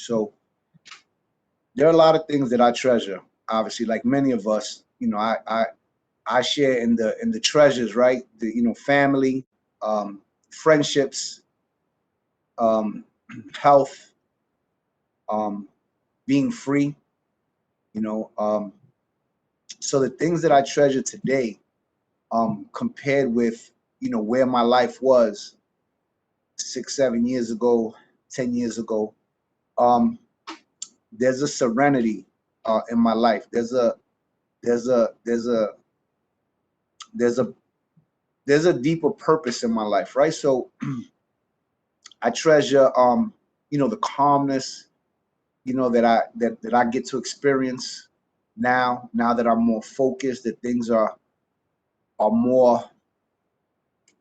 So there are a lot of things that I treasure. Obviously, like many of us, I share in the treasures, right? The family, friendships, um, health, um, being free. You know, um, so the things that I treasure today, compared with where my life was 6, 7 years ago, 10 years ago, um, there's a serenity in my life. There's a there's a there's a there's a deeper purpose in my life, right? So I treasure the calmness that I get to experience now that I'm more focused, that things are more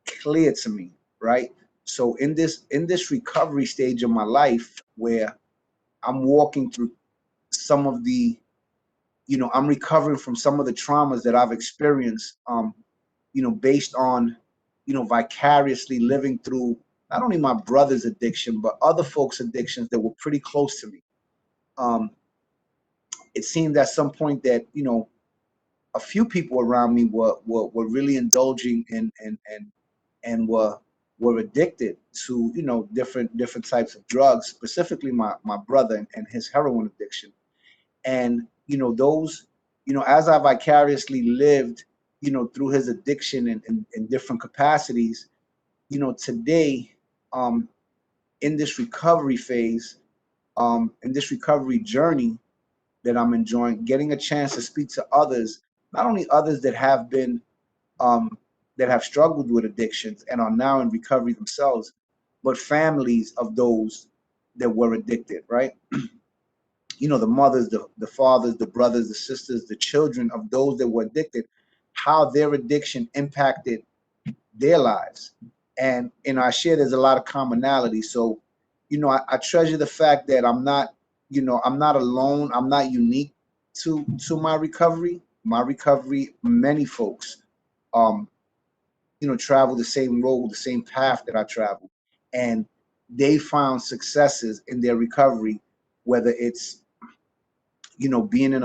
clear to me, right? So in this recovery stage of my life where I'm walking through some of the I'm recovering from some of the traumas that I've experienced, based on, vicariously living through not only my brother's addiction, but other folks' addictions that were pretty close to me. Um, it seemed at some point that, a few people around me were really indulging and were addicted to, different types of drugs, specifically my brother and his heroin addiction. And those as I vicariously lived through his addiction in different capacities, today, um in this recovery phase, in this recovery journey that I'm enjoying, getting a chance to speak to others, not only others um that have struggled with addictions and are now in recovery themselves, but families of those that were addicted, right? The mothers, the fathers, the brothers, the sisters, the children of those that were addicted, how their addiction impacted their lives. And I share there's a lot of commonality. So, I treasure the fact that I'm not alone. I'm not unique to my recovery. My recovery, many folks, um, travel the same road, the same path that I travel. And they found successes in their recovery, whether it's being in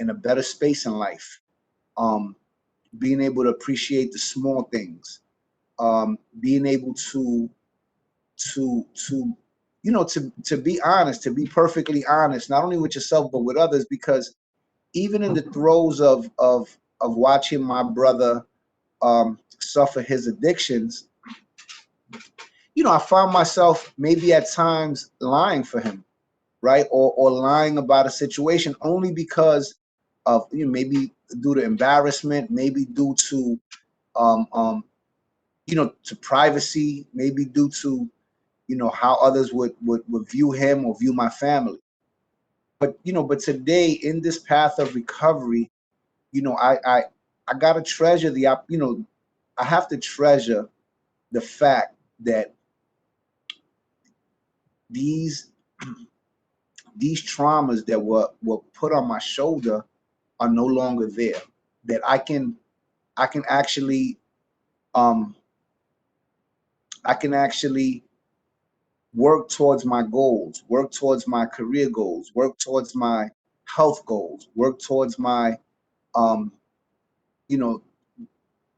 a better space in life, um, being able to appreciate the small things, being able to to be honest, to be perfectly honest, not only with yourself but with others, because even in the throes of watching my brother suffer his addictions, I found myself maybe at times lying for him, right? Or lying about a situation only because of maybe due to embarrassment, maybe due to um, um, to privacy, maybe due to how others would view him or view my family. But today in this path of recovery, you know, I I I gotta treasure I have to treasure the fact that these these traumas that were put on my shoulder are no longer there. That I can actually um I can actually work towards my goals, work towards my career goals, work towards my health goals, work towards my um you know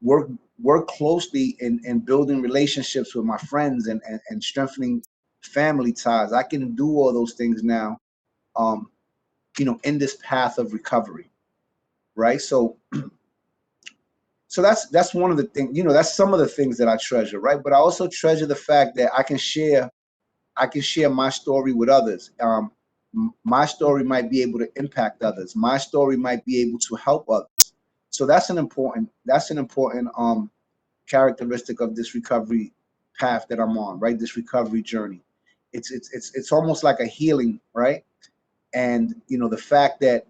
work work closely in building relationships with my friends and strengthening family ties. I can do all those things now, um in this path of recovery, right? So that's one of the things, that's some of the things that I treasure, right? But I also treasure the fact that I can share my story with others. My story might be able to impact others. My story might be able to help others. So that's an important characteristic of this recovery path that I'm on, right? This recovery journey. It's almost like a healing, right? And the fact that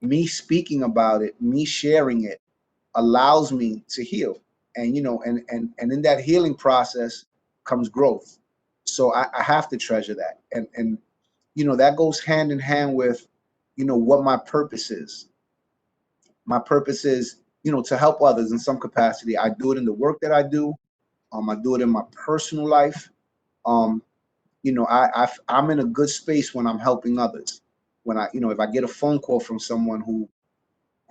me speaking about it, me sharing it, allows me to heal. And and in that healing process comes growth. So I have to treasure that. And that goes hand in hand with what my purpose is. My purpose is to help others in some capacity. I do it in the work that I do. I do it in my personal life. um I'm in a good space when I'm helping others. When if I get a phone call from someone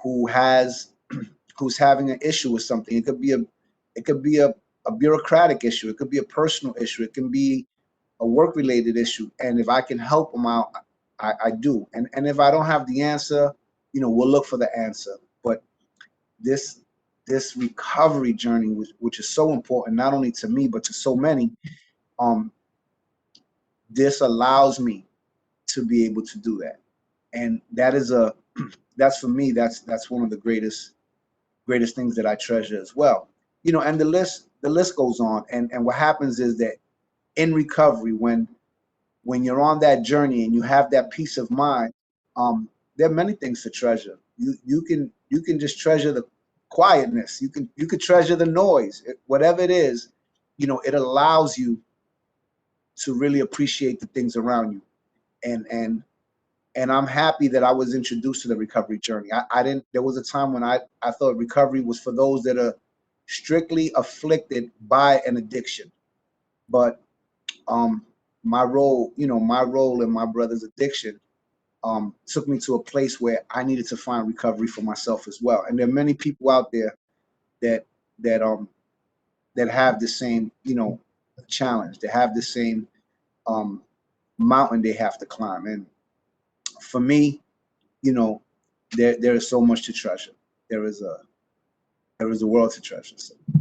who has who's having an issue with something, it could be a bureaucratic issue, it could be a personal issue, it can be a work related issue, and if I can help them out, I do. And if I don't have the answer, we'll look for the answer. But this this recovery journey, which is so important, not only to me but to so many, um, this allows me to be able to do that, and that's for me. That's one of the greatest things that I treasure as well. And the list goes on. And what happens is that in recovery, when you're on that journey and you have that peace of mind, there are many things to treasure. You can just treasure the quietness. You could treasure the noise. Whatever it is, it allows you to really appreciate the things around you. And I'm happy that I was introduced to the recovery journey. I didn't. There was a time when I thought recovery was for those that are strictly afflicted by an addiction. But um, my role in my brother's addiction took me to a place where I needed to find recovery for myself as well. And there are many people out there that that um that have the same challenge. They have the same um, mountain they have to climb. And for me, you know, there is so much to treasure. There is a world to treasure. So.